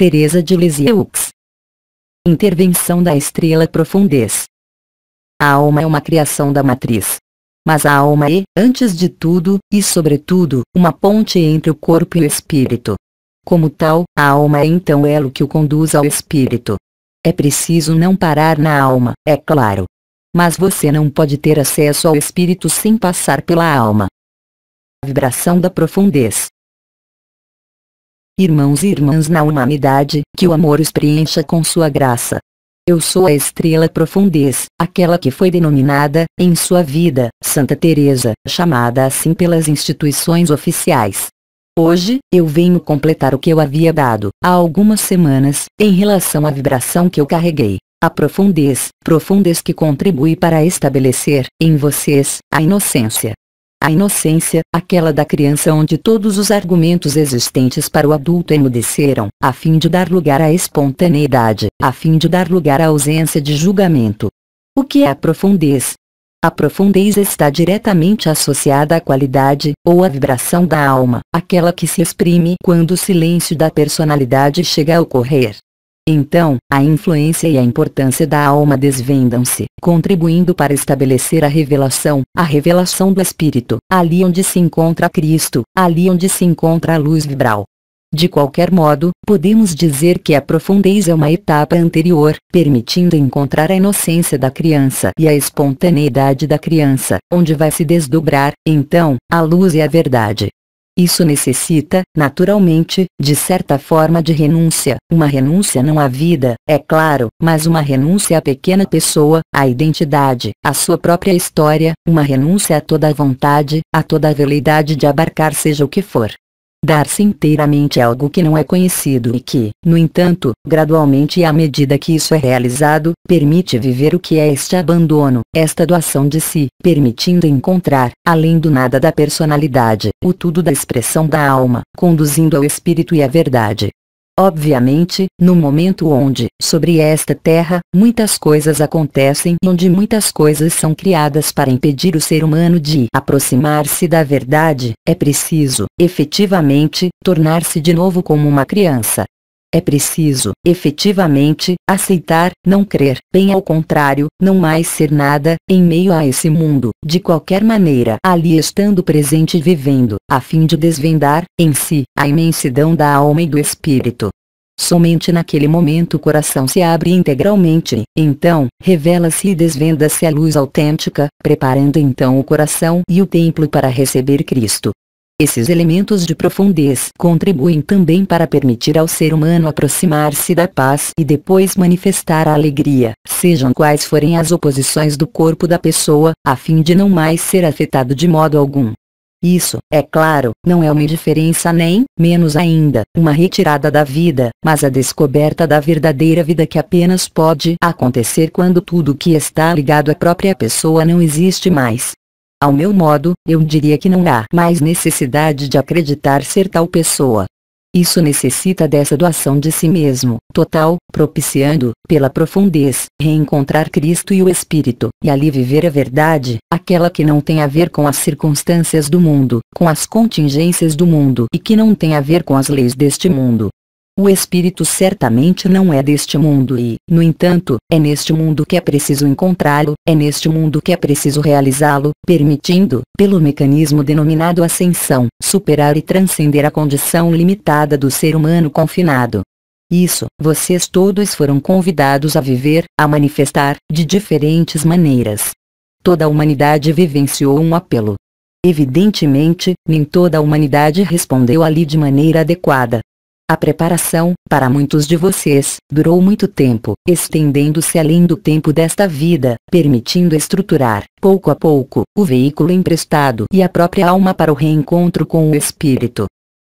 Teresa de Lisieux. Intervenção da estrela profundez. A alma é uma criação da matriz. Mas a alma é, antes de tudo, e sobretudo, uma ponte entre o corpo e o espírito. Como tal, a alma é então o elo que o conduz ao espírito. É preciso não parar na alma, é claro. Mas você não pode ter acesso ao espírito sem passar pela alma. Vibração da profundez. Irmãos e irmãs na humanidade, que o amor os preencha com sua graça. Eu sou a estrela profundez, aquela que foi denominada, em sua vida, Santa Teresa, chamada assim pelas instituições oficiais. Hoje, eu venho completar o que eu havia dado, há algumas semanas, em relação à vibração que eu carreguei. A profundez que contribui para estabelecer, em vocês, a inocência. A inocência, aquela da criança onde todos os argumentos existentes para o adulto emudeceram, a fim de dar lugar à espontaneidade, a fim de dar lugar à ausência de julgamento. O que é a profundez? A profundez está diretamente associada à qualidade, ou à vibração da alma, aquela que se exprime quando o silêncio da personalidade chega a ocorrer. Então, a influência e a importância da alma desvendam-se, contribuindo para estabelecer a revelação do Espírito, ali onde se encontra Cristo, ali onde se encontra a luz vibral. De qualquer modo, podemos dizer que a profundez é uma etapa anterior, permitindo encontrar a inocência da criança e a espontaneidade da criança, onde vai se desdobrar, então, a luz e a verdade. Isso necessita, naturalmente, de certa forma de renúncia, uma renúncia não à vida, é claro, mas uma renúncia à pequena pessoa, à identidade, à sua própria história, uma renúncia a toda a vontade, a toda a veleidade de abarcar seja o que for. Dar-se inteiramente a algo que não é conhecido e que, no entanto, gradualmente e à medida que isso é realizado, permite viver o que é este abandono, esta doação de si, permitindo encontrar, além do nada da personalidade, o tudo da expressão da alma, conduzindo ao espírito e à verdade. Obviamente, no momento onde, sobre esta terra, muitas coisas acontecem e onde muitas coisas são criadas para impedir o ser humano de aproximar-se da verdade, é preciso, efetivamente, tornar-se de novo como uma criança. É preciso, efetivamente, aceitar, não crer, bem ao contrário, não mais ser nada, em meio a esse mundo, de qualquer maneira, ali estando presente e vivendo, a fim de desvendar, em si, a imensidão da alma e do espírito. Somente naquele momento o coração se abre integralmente, então, revela-se e desvenda-se a luz autêntica, preparando então o coração e o templo para receber Cristo. Esses elementos de profundez contribuem também para permitir ao ser humano aproximar-se da paz e depois manifestar a alegria, sejam quais forem as oposições do corpo da pessoa, a fim de não mais ser afetado de modo algum. Isso, é claro, não é uma indiferença nem, menos ainda, uma retirada da vida, mas a descoberta da verdadeira vida que apenas pode acontecer quando tudo que está ligado à própria pessoa não existe mais. Ao meu modo, eu diria que não há mais necessidade de acreditar ser tal pessoa. Isso necessita dessa doação de si mesmo, total, propiciando, pela profundez, reencontrar Cristo e o Espírito, e ali viver a verdade, aquela que não tem a ver com as circunstâncias do mundo, com as contingências do mundo e que não tem a ver com as leis deste mundo. O espírito certamente não é deste mundo e, no entanto, é neste mundo que é preciso encontrá-lo, é neste mundo que é preciso realizá-lo, permitindo, pelo mecanismo denominado ascensão, superar e transcender a condição limitada do ser humano confinado. Isso, vocês todos foram convidados a viver, a manifestar, de diferentes maneiras. Toda a humanidade vivenciou um apelo. Evidentemente, nem toda a humanidade respondeu ali de maneira adequada. A preparação, para muitos de vocês, durou muito tempo, estendendo-se além do tempo desta vida, permitindo estruturar, pouco a pouco, o veículo emprestado e a própria alma para o reencontro com o espírito.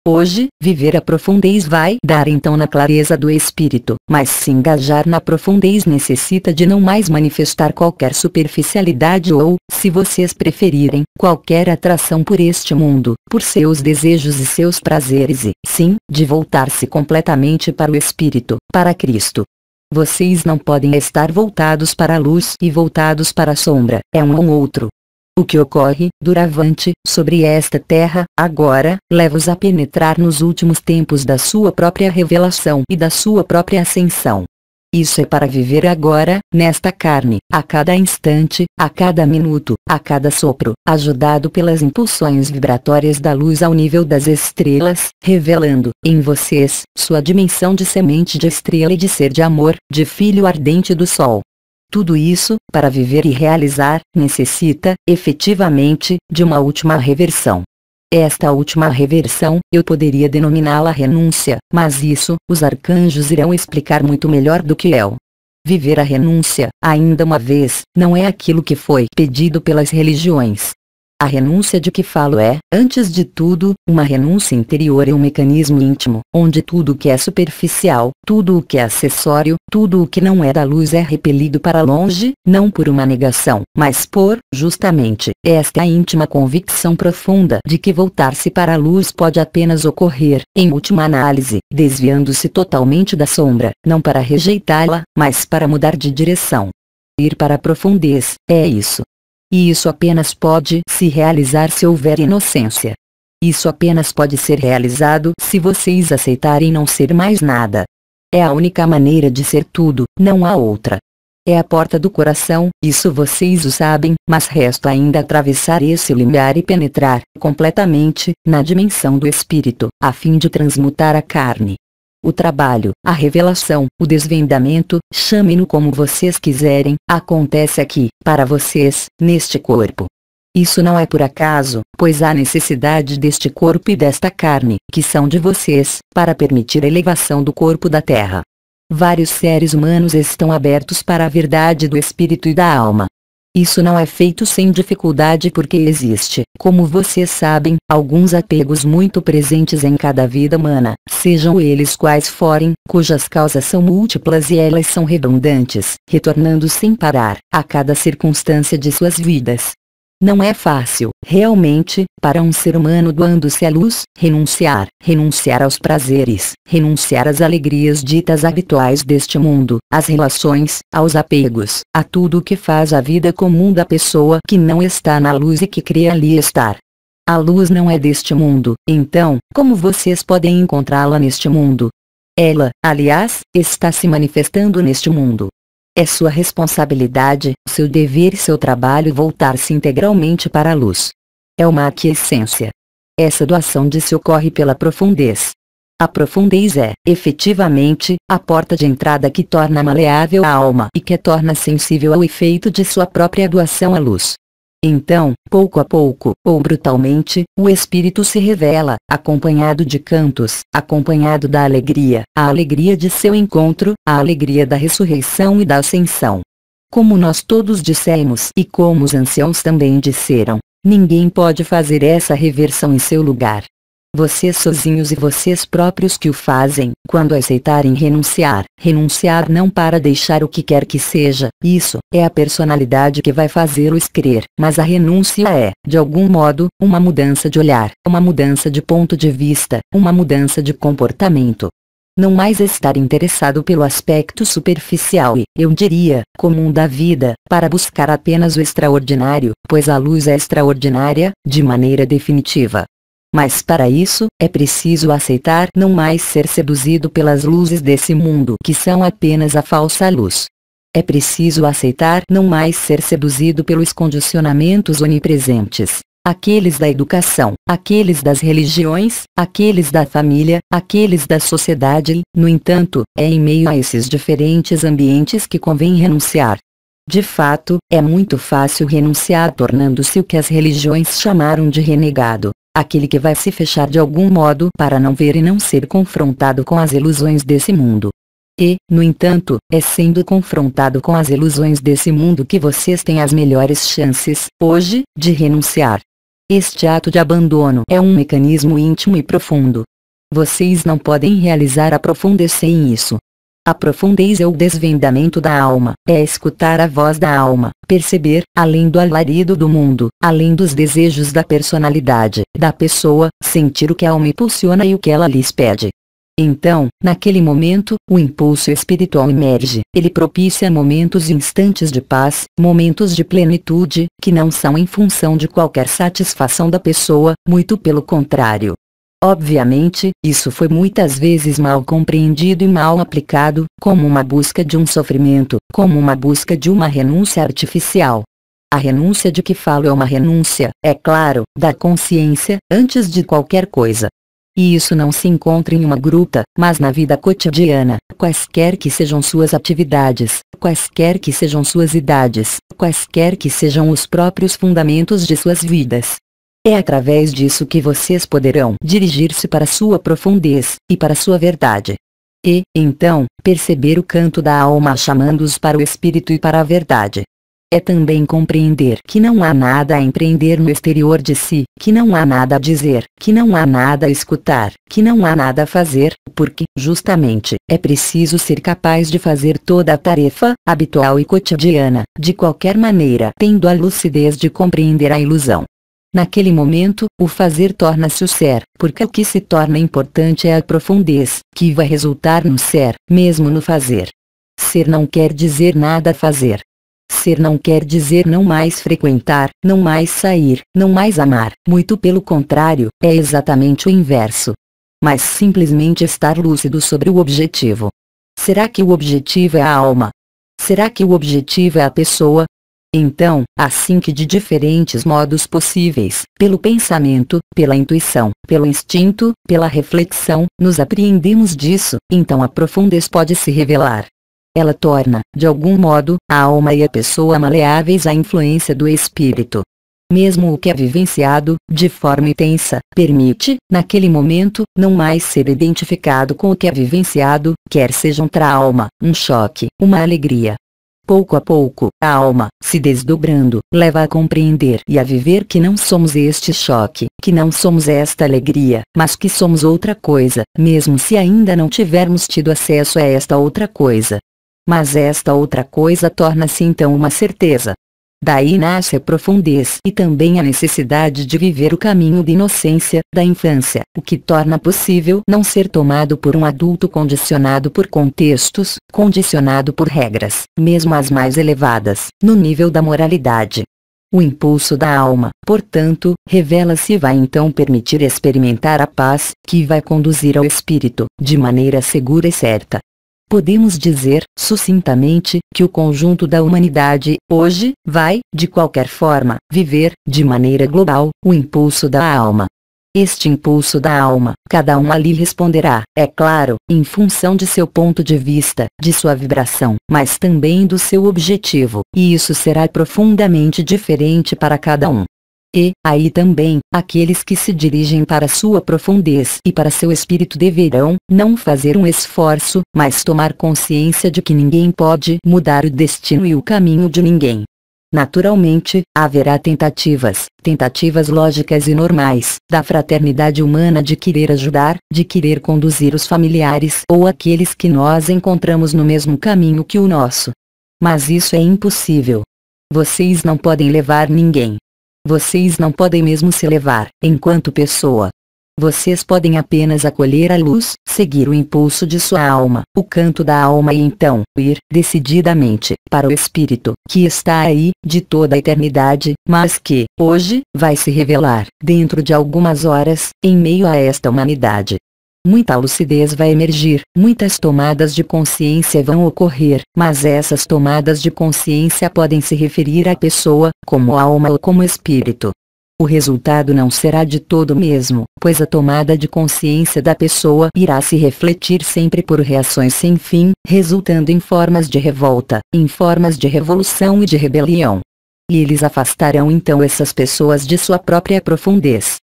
Hoje, viver a profundez vai dar então na clareza do espírito, mas se engajar na profundez necessita de não mais manifestar qualquer superficialidade ou, se vocês preferirem, qualquer atração por este mundo, por seus desejos e seus prazeres e, sim, de voltar-se completamente para o espírito, para Cristo. Vocês não podem estar voltados para a luz e voltados para a sombra, é um ou outro. O que ocorre, doravante, sobre esta terra, agora, leva-os a penetrar nos últimos tempos da sua própria revelação e da sua própria ascensão. Isso é para viver agora, nesta carne, a cada instante, a cada minuto, a cada sopro, ajudado pelas impulsões vibratórias da luz ao nível das estrelas, revelando, em vocês, sua dimensão de semente de estrela e de ser de amor, de filho ardente do sol. Tudo isso, para viver e realizar, necessita, efetivamente, de uma última reversão. Esta última reversão, eu poderia denominá-la renúncia, mas isso, os arcanjos irão explicar muito melhor do que eu. Viver a renúncia, ainda uma vez, não é aquilo que foi pedido pelas religiões. A renúncia de que falo é, antes de tudo, uma renúncia interior e um mecanismo íntimo, onde tudo o que é superficial, tudo o que é acessório, tudo o que não é da luz é repelido para longe, não por uma negação, mas por, justamente, esta íntima convicção profunda de que voltar-se para a luz pode apenas ocorrer, em última análise, desviando-se totalmente da sombra, não para rejeitá-la, mas para mudar de direção. Ir para a profundez, é isso. E isso apenas pode se realizar se houver inocência. Isso apenas pode ser realizado se vocês aceitarem não ser mais nada. É a única maneira de ser tudo, não há outra. É a porta do coração, isso vocês o sabem, mas resta ainda atravessar esse limiar e penetrar, completamente, na dimensão do espírito, a fim de transmutar a carne. O trabalho, a revelação, o desvendamento, chamem-no como vocês quiserem, acontece aqui, para vocês, neste corpo. Isso não é por acaso, pois há necessidade deste corpo e desta carne, que são de vocês, para permitir a elevação do corpo da terra. Vários seres humanos estão abertos para a verdade do espírito e da alma. Isso não é feito sem dificuldade porque existe, como vocês sabem, alguns apegos muito presentes em cada vida humana, sejam eles quais forem, cujas causas são múltiplas e elas são redundantes, retornando sem parar, a cada circunstância de suas vidas. Não é fácil, realmente, para um ser humano doando-se à luz, renunciar aos prazeres, renunciar às alegrias ditas habituais deste mundo, às relações, aos apegos, a tudo o que faz a vida comum da pessoa que não está na luz e que crê ali estar. A luz não é deste mundo, então, como vocês podem encontrá-la neste mundo? Ela, aliás, está se manifestando neste mundo. É sua responsabilidade, seu dever e seu trabalho voltar-se integralmente para a luz. É uma aquiescência. Essa doação de se ocorre pela profundez. A profundez é, efetivamente, a porta de entrada que torna maleável a alma e que a torna sensível ao efeito de sua própria doação à luz. Então, pouco a pouco, ou brutalmente, o espírito se revela, acompanhado de cantos, acompanhado da alegria, a alegria de seu encontro, a alegria da ressurreição e da ascensão. Como nós todos dissemos e como os anciãos também disseram, ninguém pode fazer essa reversão em seu lugar. Vocês sozinhos e vocês próprios que o fazem, quando aceitarem renunciar não para deixar o que quer que seja, isso, é a personalidade que vai fazê-los crer, mas a renúncia é, de algum modo, uma mudança de olhar, uma mudança de ponto de vista, uma mudança de comportamento. Não mais estar interessado pelo aspecto superficial e, eu diria, comum da vida, para buscar apenas o extraordinário, pois a luz é extraordinária, de maneira definitiva. Mas para isso, é preciso aceitar não mais ser seduzido pelas luzes desse mundo que são apenas a falsa luz. É preciso aceitar não mais ser seduzido pelos condicionamentos onipresentes, aqueles da educação, aqueles das religiões, aqueles da família, aqueles da sociedade e, no entanto, é em meio a esses diferentes ambientes que convém renunciar. De fato, é muito fácil renunciar tornando-se o que as religiões chamaram de renegado. Aquele que vai se fechar de algum modo para não ver e não ser confrontado com as ilusões desse mundo. E, no entanto, é sendo confrontado com as ilusões desse mundo que vocês têm as melhores chances, hoje, de renunciar. Este ato de abandono é um mecanismo íntimo e profundo. Vocês não podem realizar a profundez sem isso. A profundez é o desvendamento da alma, é escutar a voz da alma, perceber, além do alarido do mundo, além dos desejos da personalidade, da pessoa, sentir o que a alma impulsiona e o que ela lhes pede. Então, naquele momento, o impulso espiritual emerge. Ele propicia momentos e instantes de paz, momentos de plenitude, que não são em função de qualquer satisfação da pessoa, muito pelo contrário. Obviamente, isso foi muitas vezes mal compreendido e mal aplicado, como uma busca de um sofrimento, como uma busca de uma renúncia artificial. A renúncia de que falo é uma renúncia, é claro, da consciência, antes de qualquer coisa. E isso não se encontra em uma gruta, mas na vida cotidiana, quaisquer que sejam suas atividades, quaisquer que sejam suas idades, quaisquer que sejam os próprios fundamentos de suas vidas. É através disso que vocês poderão dirigir-se para sua profundez, e para sua verdade. E, então, perceber o canto da alma chamando-os para o espírito e para a verdade. É também compreender que não há nada a empreender no exterior de si, que não há nada a dizer, que não há nada a escutar, que não há nada a fazer, porque, justamente, é preciso ser capaz de fazer toda a tarefa, habitual e cotidiana, de qualquer maneira, tendo a lucidez de compreender a ilusão. Naquele momento, o fazer torna-se o ser, porque o que se torna importante é a profundez, que vai resultar no ser, mesmo no fazer. Ser não quer dizer nada a fazer. Ser não quer dizer não mais frequentar, não mais sair, não mais amar, muito pelo contrário, é exatamente o inverso. Mas simplesmente estar lúcido sobre o objetivo. Será que o objetivo é a alma? Será que o objetivo é a pessoa? Então, assim que de diferentes modos possíveis, pelo pensamento, pela intuição, pelo instinto, pela reflexão, nos apreendemos disso, então a profundez pode se revelar. Ela torna, de algum modo, a alma e a pessoa maleáveis à influência do espírito. Mesmo o que é vivenciado, de forma intensa, permite, naquele momento, não mais ser identificado com o que é vivenciado, quer seja um trauma, um choque, uma alegria. Pouco a pouco, a alma, se desdobrando, leva a compreender e a viver que não somos este choque, que não somos esta alegria, mas que somos outra coisa, mesmo se ainda não tivermos tido acesso a esta outra coisa. Mas esta outra coisa torna-se então uma certeza. Daí nasce a profundez e também a necessidade de viver o caminho de inocência, da infância, o que torna possível não ser tomado por um adulto condicionado por contextos, condicionado por regras, mesmo as mais elevadas, no nível da moralidade. O impulso da alma, portanto, revela-se e vai então permitir experimentar a paz, que vai conduzir ao espírito, de maneira segura e certa. Podemos dizer, sucintamente, que o conjunto da humanidade, hoje, vai, de qualquer forma, viver, de maneira global, o impulso da alma. Este impulso da alma, cada um ali responderá, é claro, em função de seu ponto de vista, de sua vibração, mas também do seu objetivo, e isso será profundamente diferente para cada um. E, aí também, aqueles que se dirigem para sua profundez e para seu espírito deverão, não fazer um esforço, mas tomar consciência de que ninguém pode mudar o destino e o caminho de ninguém. Naturalmente, haverá tentativas lógicas e normais, da fraternidade humana de querer ajudar, de querer conduzir os familiares ou aqueles que nós encontramos no mesmo caminho que o nosso. Mas isso é impossível. Vocês não podem levar ninguém. Vocês não podem mesmo se levar, enquanto pessoa. Vocês podem apenas acolher a luz, seguir o impulso de sua alma, o canto da alma e então, ir, decididamente, para o espírito, que está aí, de toda a eternidade, mas que, hoje, vai se revelar, dentro de algumas horas, em meio a esta humanidade. Muita lucidez vai emergir, muitas tomadas de consciência vão ocorrer, mas essas tomadas de consciência podem se referir à pessoa, como alma ou como espírito. O resultado não será de todo o mesmo, pois a tomada de consciência da pessoa irá se refletir sempre por reações sem fim, resultando em formas de revolta, em formas de revolução e de rebelião. E eles afastarão então essas pessoas de sua própria profundez.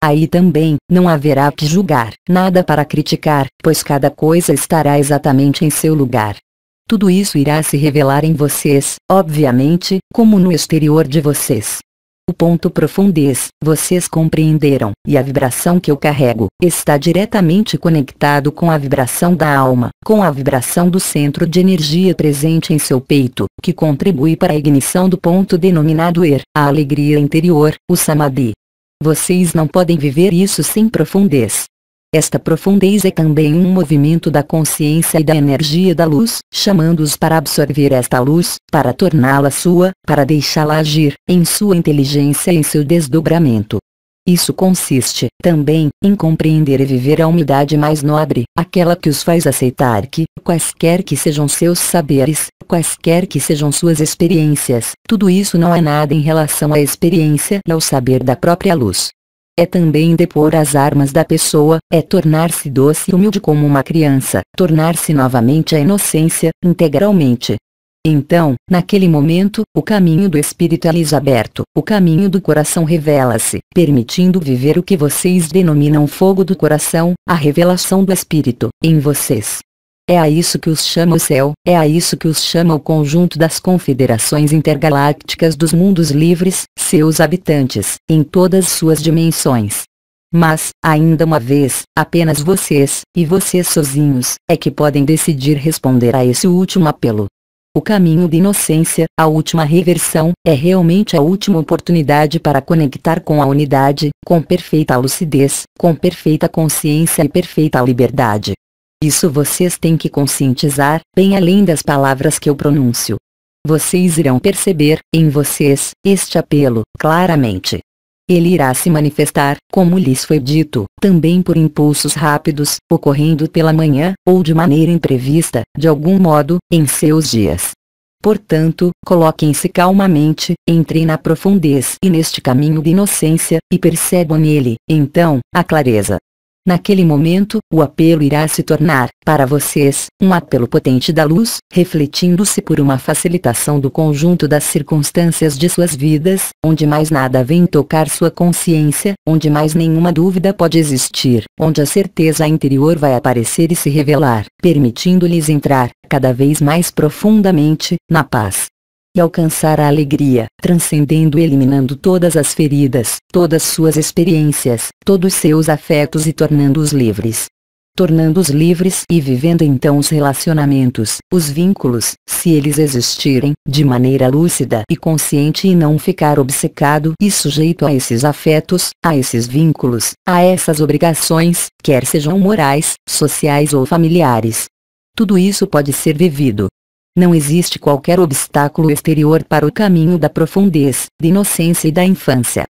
Aí também, não haverá que julgar, nada para criticar, pois cada coisa estará exatamente em seu lugar. Tudo isso irá se revelar em vocês, obviamente, como no exterior de vocês. O ponto profundez, vocês compreenderam, e a vibração que eu carrego, está diretamente conectado com a vibração da alma, com a vibração do centro de energia presente em seu peito, que contribui para a ignição do ponto denominado a alegria interior, o samadhi. Vocês não podem viver isso sem profundez. Esta profundez é também um movimento da consciência e da energia da luz, chamando-os para absorver esta luz, para torná-la sua, para deixá-la agir, em sua inteligência e em seu desdobramento. Isso consiste, também, em compreender e viver a humildade mais nobre, aquela que os faz aceitar que, quaisquer que sejam seus saberes, quaisquer que sejam suas experiências, tudo isso não é nada em relação à experiência e ao saber da própria luz. É também depor as armas da pessoa, é tornar-se doce e humilde como uma criança, tornar-se novamente a inocência, integralmente. Então, naquele momento, o caminho do espírito é lhes aberto, o caminho do coração revela-se, permitindo viver o que vocês denominam fogo do coração, a revelação do espírito, em vocês. É a isso que os chama o céu, é a isso que os chama o conjunto das confederações intergalácticas dos mundos livres, seus habitantes, em todas suas dimensões. Mas, ainda uma vez, apenas vocês, e vocês sozinhos, é que podem decidir responder a esse último apelo. O caminho de inocência, a última reversão, é realmente a última oportunidade para conectar com a unidade, com perfeita lucidez, com perfeita consciência e perfeita liberdade. Isso vocês têm que conscientizar, bem além das palavras que eu pronuncio. Vocês irão perceber, em vocês, este apelo, claramente. Ele irá se manifestar, como lhes foi dito, também por impulsos rápidos, ocorrendo pela manhã, ou de maneira imprevista, de algum modo, em seus dias. Portanto, coloquem-se calmamente, entrem na profundez e neste caminho de inocência, e percebam nele, então, a clareza. Naquele momento, o apelo irá se tornar, para vocês, um apelo potente da luz, refletindo-se por uma facilitação do conjunto das circunstâncias de suas vidas, onde mais nada vem tocar sua consciência, onde mais nenhuma dúvida pode existir, onde a certeza interior vai aparecer e se revelar, permitindo-lhes entrar, cada vez mais profundamente, na paz. E alcançar a alegria, transcendendo e eliminando todas as feridas, todas suas experiências, todos seus afetos e tornando-os livres. Tornando-os livres e vivendo então os relacionamentos, os vínculos, se eles existirem, de maneira lúcida e consciente e não ficar obcecado e sujeito a esses afetos, a esses vínculos, a essas obrigações, quer sejam morais, sociais ou familiares. Tudo isso pode ser vivido. Não existe qualquer obstáculo exterior para o caminho da profundez, da inocência e da infância.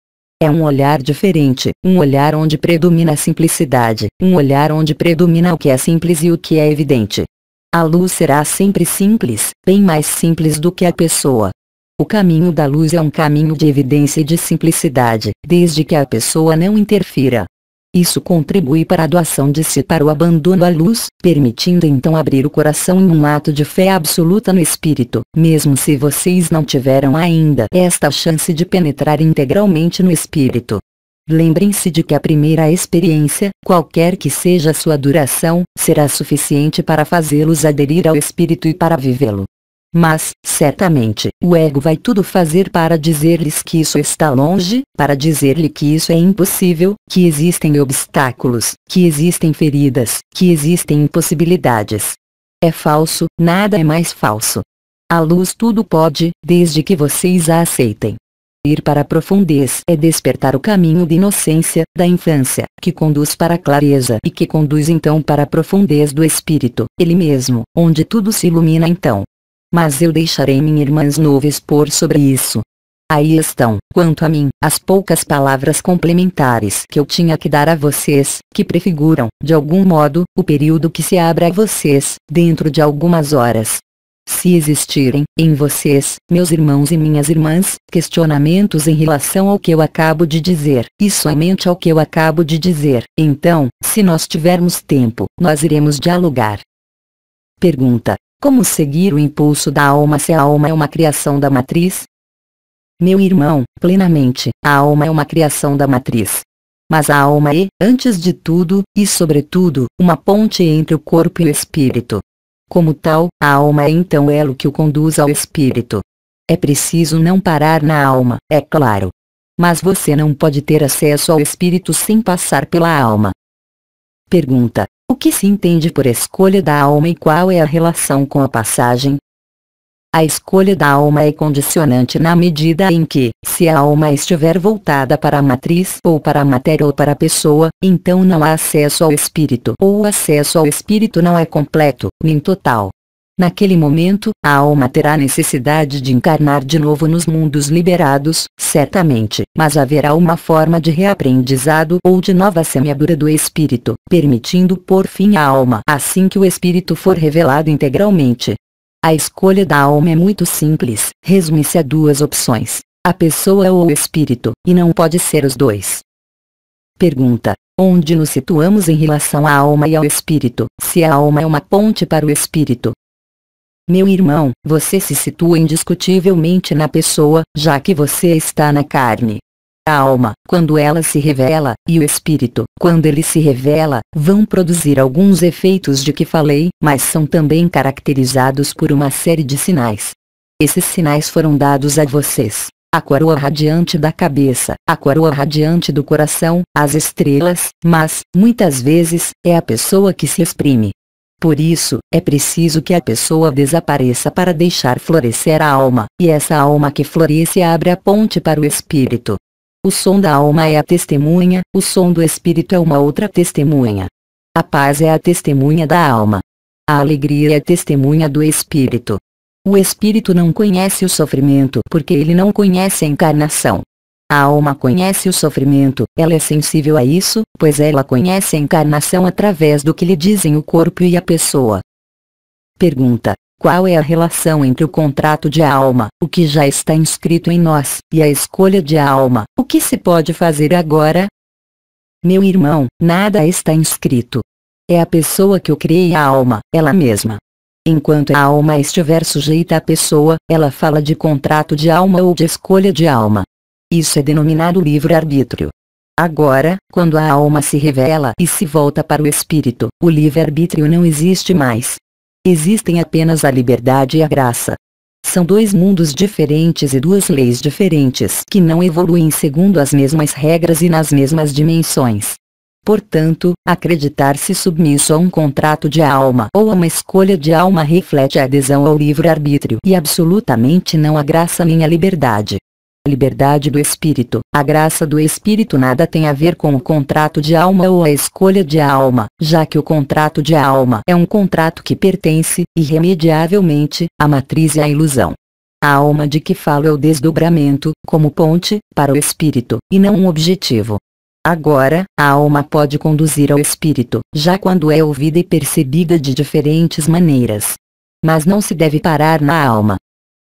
É um olhar diferente, um olhar onde predomina a simplicidade, um olhar onde predomina o que é simples e o que é evidente. A luz será sempre simples, bem mais simples do que a pessoa. O caminho da luz é um caminho de evidência e de simplicidade, desde que a pessoa não interfira. Isso contribui para a doação de si para o abandono à luz, permitindo então abrir o coração em um ato de fé absoluta no espírito, mesmo se vocês não tiveram ainda esta chance de penetrar integralmente no espírito. Lembrem-se de que a primeira experiência, qualquer que seja a sua duração, será suficiente para fazê-los aderir ao espírito e para vivê-lo. Mas, certamente, o ego vai tudo fazer para dizer-lhes que isso está longe, para dizer-lhe que isso é impossível, que existem obstáculos, que existem feridas, que existem impossibilidades. É falso, nada é mais falso. A luz tudo pode, desde que vocês a aceitem. Ir para a profundez é despertar o caminho de inocência, da infância, que conduz para a clareza e que conduz então para a profundez do espírito, ele mesmo, onde tudo se ilumina então. Mas eu deixarei minha irmã Snow expor sobre isso. Aí estão, quanto a mim, as poucas palavras complementares que eu tinha que dar a vocês, que prefiguram, de algum modo, o período que se abre a vocês, dentro de algumas horas. Se existirem, em vocês, meus irmãos e minhas irmãs, questionamentos em relação ao que eu acabo de dizer, e somente ao que eu acabo de dizer, então, se nós tivermos tempo, nós iremos dialogar. Pergunta. Como seguir o impulso da alma se a alma é uma criação da matriz? Meu irmão, plenamente, a alma é uma criação da matriz. Mas a alma é, antes de tudo, e sobretudo, uma ponte entre o corpo e o espírito. Como tal, a alma é então o elo que o conduz ao espírito. É preciso não parar na alma, é claro. Mas você não pode ter acesso ao espírito sem passar pela alma. Pergunta. O que se entende por escolha da alma e qual é a relação com a passagem? A escolha da alma é condicionante na medida em que, se a alma estiver voltada para a matriz ou para a matéria ou para a pessoa, então não há acesso ao espírito, ou o acesso ao espírito não é completo, nem total. Naquele momento, a alma terá necessidade de encarnar de novo nos mundos liberados, certamente, mas haverá uma forma de reaprendizado ou de nova semeadura do espírito, permitindo pôr fim à alma assim que o espírito for revelado integralmente. A escolha da alma é muito simples, resume-se a duas opções: a pessoa ou o espírito, e não pode ser os dois. Pergunta: onde nos situamos em relação à alma e ao espírito, se a alma é uma ponte para o espírito? Meu irmão, você se situa indiscutivelmente na pessoa, já que você está na carne. A alma, quando ela se revela, e o espírito, quando ele se revela, vão produzir alguns efeitos de que falei, mas são também caracterizados por uma série de sinais. Esses sinais foram dados a vocês: a coroa radiante da cabeça, a coroa radiante do coração, as estrelas, mas, muitas vezes, é a pessoa que se exprime. Por isso, é preciso que a pessoa desapareça para deixar florescer a alma, e essa alma que floresce abre a ponte para o espírito. O som da alma é a testemunha, o som do espírito é uma outra testemunha. A paz é a testemunha da alma. A alegria é a testemunha do espírito. O espírito não conhece o sofrimento porque ele não conhece a encarnação. A alma conhece o sofrimento, ela é sensível a isso, pois ela conhece a encarnação através do que lhe dizem o corpo e a pessoa. Pergunta: qual é a relação entre o contrato de alma, o que já está inscrito em nós, e a escolha de alma, o que se pode fazer agora? Meu irmão, nada está inscrito. É a pessoa que o cria a alma, ela mesma. Enquanto a alma estiver sujeita à pessoa, ela fala de contrato de alma ou de escolha de alma. Isso é denominado livre-arbítrio. Agora, quando a alma se revela e se volta para o espírito, o livre-arbítrio não existe mais. Existem apenas a liberdade e a graça. São dois mundos diferentes e duas leis diferentes que não evoluem segundo as mesmas regras e nas mesmas dimensões. Portanto, acreditar-se submisso a um contrato de alma ou a uma escolha de alma reflete a adesão ao livre-arbítrio e absolutamente não a graça nem a liberdade. A liberdade do espírito, a graça do espírito nada tem a ver com o contrato de alma ou a escolha de alma, já que o contrato de alma é um contrato que pertence, irremediavelmente, à matriz e à ilusão. A alma de que falo é o desdobramento, como ponte, para o espírito, e não um objetivo. Agora, a alma pode conduzir ao espírito, já quando é ouvida e percebida de diferentes maneiras. Mas não se deve parar na alma.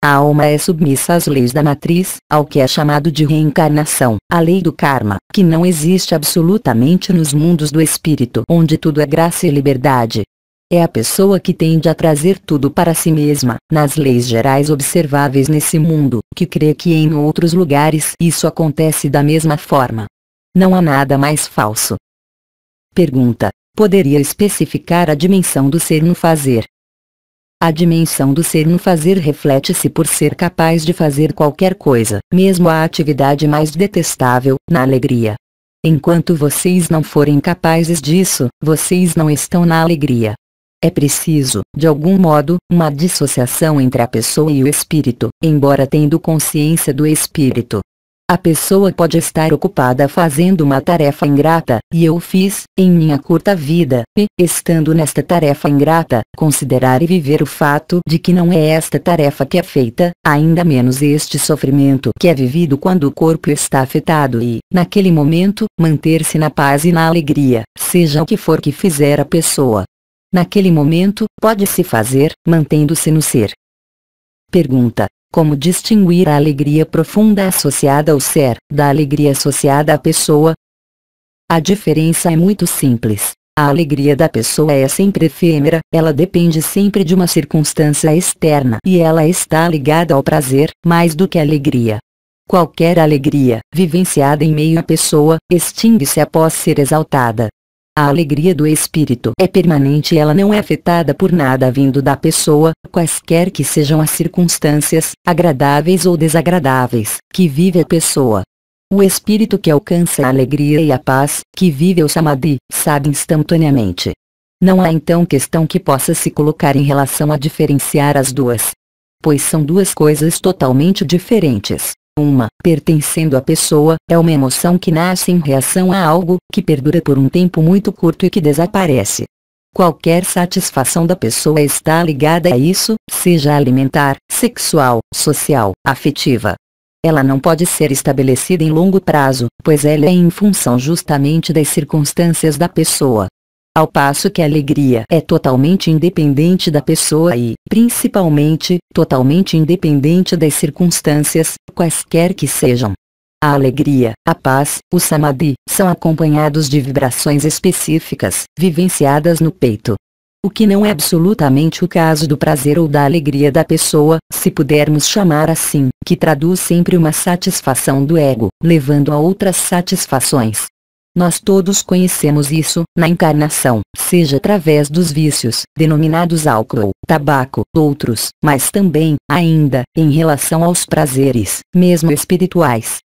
A alma é submissa às leis da matriz, ao que é chamado de reencarnação, a lei do karma, que não existe absolutamente nos mundos do espírito, onde tudo é graça e liberdade. É a pessoa que tende a trazer tudo para si mesma, nas leis gerais observáveis nesse mundo, que crê que em outros lugares isso acontece da mesma forma. Não há nada mais falso. Pergunta: poderia especificar a dimensão do ser no fazer? A dimensão do ser no fazer reflete-se por ser capaz de fazer qualquer coisa, mesmo a atividade mais detestável, na alegria. Enquanto vocês não forem capazes disso, vocês não estão na alegria. É preciso, de algum modo, uma dissociação entre a pessoa e o espírito, embora tendo consciência do espírito. A pessoa pode estar ocupada fazendo uma tarefa ingrata, e eu fiz, em minha curta vida, e, estando nesta tarefa ingrata, considerar e viver o fato de que não é esta tarefa que é feita, ainda menos este sofrimento que é vivido quando o corpo está afetado e, naquele momento, manter-se na paz e na alegria, seja o que for que fizer a pessoa. Naquele momento, pode-se fazer, mantendo-se no ser. Pergunta: como distinguir a alegria profunda associada ao ser, da alegria associada à pessoa? A diferença é muito simples. A alegria da pessoa é sempre efêmera, ela depende sempre de uma circunstância externa e ela está ligada ao prazer, mais do que à alegria. Qualquer alegria, vivenciada em meio à pessoa, extingue-se após ser exaltada. A alegria do espírito é permanente e ela não é afetada por nada vindo da pessoa, quaisquer que sejam as circunstâncias, agradáveis ou desagradáveis, que vive a pessoa. O espírito que alcança a alegria e a paz, que vive o samadhi, sabe instantaneamente. Não há então questão que possa se colocar em relação a diferenciar as duas. pois são duas coisas totalmente diferentes. Uma, pertencendo à pessoa, é uma emoção que nasce em reação a algo, que perdura por um tempo muito curto e que desaparece. Qualquer satisfação da pessoa está ligada a isso, seja alimentar, sexual, social, afetiva. Ela não pode ser estabelecida em longo prazo, pois ela é em função justamente das circunstâncias da pessoa. Ao passo que a alegria é totalmente independente da pessoa e, principalmente, totalmente independente das circunstâncias, quaisquer que sejam. A alegria, a paz, o samadhi, são acompanhados de vibrações específicas, vivenciadas no peito. O que não é absolutamente o caso do prazer ou da alegria da pessoa, se pudermos chamar assim, que traduz sempre uma satisfação do ego, levando a outras satisfações. Nós todos conhecemos isso, na encarnação, seja através dos vícios, denominados álcool, tabaco, outros, mas também, ainda, em relação aos prazeres, mesmo espirituais.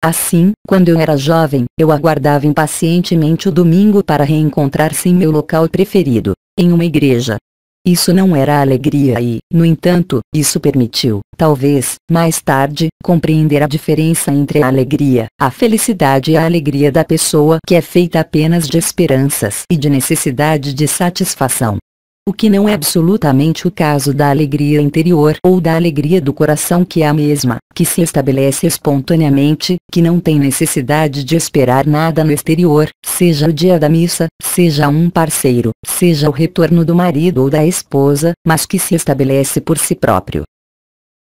Assim, quando eu era jovem, eu aguardava impacientemente o domingo para reencontrar-se em meu local preferido, em uma igreja. Isso não era alegria e, no entanto, isso permitiu, talvez, mais tarde, compreender a diferença entre a alegria, a felicidade e a alegria da pessoa que é feita apenas de esperanças e de necessidade de satisfação. O que não é absolutamente o caso da alegria interior ou da alegria do coração, que é a mesma, que se estabelece espontaneamente, que não tem necessidade de esperar nada no exterior, seja o dia da missa, seja um parceiro, seja o retorno do marido ou da esposa, mas que se estabelece por si próprio.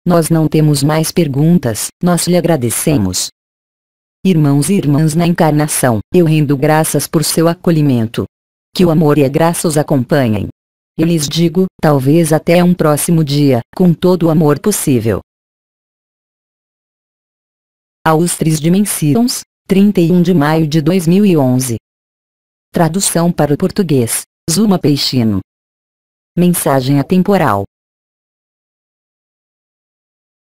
Nós não temos mais perguntas, nós lhe agradecemos. Irmãos e irmãs na encarnação, eu rendo graças por seu acolhimento. Que o amor e a graça os acompanhem. Eu lhes digo, talvez até um próximo dia, com todo o amor possível. Aos 3 dimensões, 31 de maio de 2011. Tradução para o português, Zuma Peixino. Mensagem atemporal.